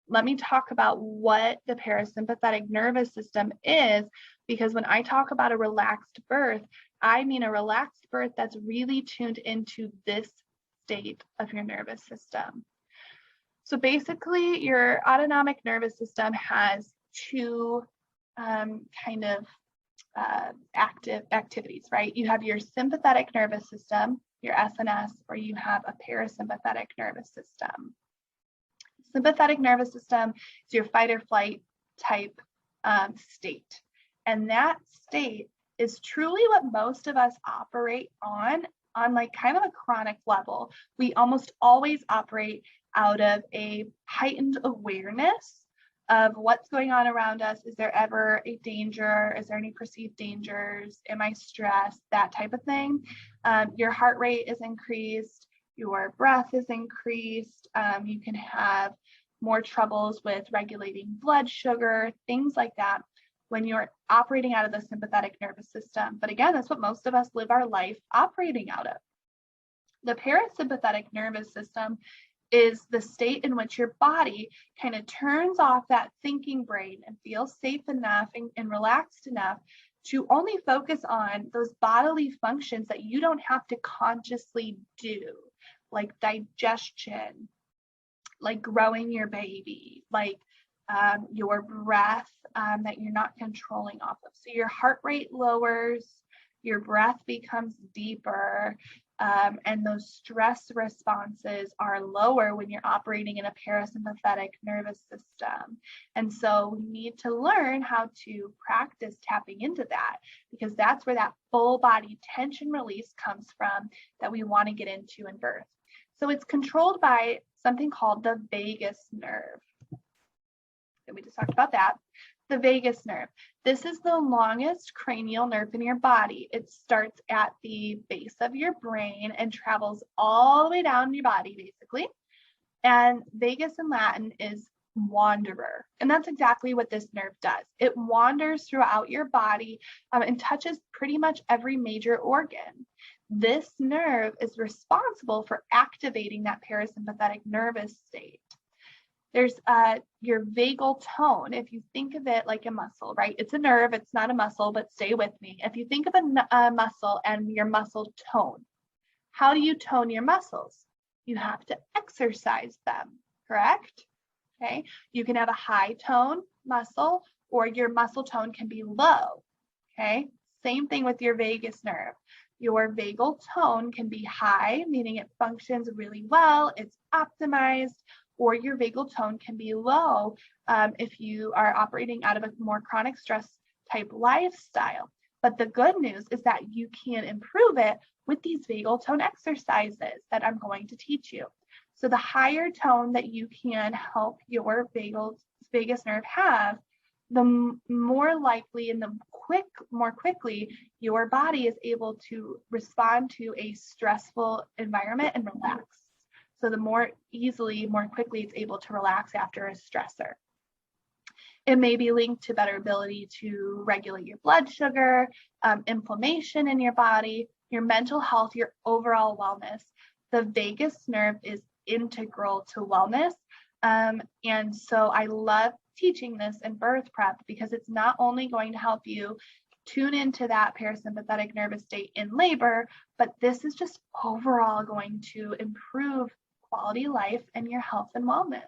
let me talk about what the parasympathetic nervous system is, because when I talk about a relaxed birth, I mean a relaxed birth that's really tuned into this state of your nervous system. So basically, your autonomic nervous system has two active activities, right? You have your sympathetic nervous system, your SNS, or you have a parasympathetic nervous system. Sympathetic nervous system is your fight or flight type state. And that state is truly what most of us operate on like kind of a chronic level. We almost always operate out of a heightened awareness of what's going on around us. Is there ever a danger? Is there any perceived dangers? Am I stressed? That type of thing. Your heart rate is increased. Your breath is increased. You can have more troubles with regulating blood sugar, things like that, when you're operating out of the sympathetic nervous system. But again, that's what most of us live our life operating out of. The parasympathetic nervous system is the state in which your body kind of turns off that thinking brain and feels safe enough and relaxed enough to only focus on those bodily functions that you don't have to consciously do, like digestion, like growing your baby, like your breath that you're not controlling off of. So your heart rate lowers, your breath becomes deeper, and those stress responses are lower when you're operating in a parasympathetic nervous system. And so we need to learn how to practice tapping into that, because that's where that full body tension release comes from that we want to get into in birth. So it's controlled by something called the vagus nerve. And we just talked about that. The vagus nerve. This is the longest cranial nerve in your body. It starts at the base of your brain and travels all the way down your body, basically. And vagus in Latin is wanderer. And that's exactly what this nerve does. It wanders throughout your body and touches pretty much every major organ. This nerve is responsible for activating that parasympathetic nervous state. There's your vagal tone. If you think of it like a muscle, right? It's a nerve, it's not a muscle, but stay with me. If you think of a muscle and your muscle tone, how do you tone your muscles? You have to exercise them, correct? Okay, you can have a high tone muscle, or your muscle tone can be low, okay? Same thing with your vagus nerve. Your vagal tone can be high, meaning it functions really well, it's optimized, or your vagal tone can be low if you are operating out of a more chronic stress type lifestyle. But the good news is that you can improve it with these vagal tone exercises that I'm going to teach you. So the higher tone that you can help your vagus nerve have, the more likely and more quickly your body is able to respond to a stressful environment and relax. So the more quickly it's able to relax after a stressor. It may be linked to better ability to regulate your blood sugar, inflammation in your body, your mental health, your overall wellness. The vagus nerve is integral to wellness. And so I love teaching this in birth prep, because it's not only going to help you tune into that parasympathetic nervous state in labor, but this is just overall going to improve quality life and your health and wellness.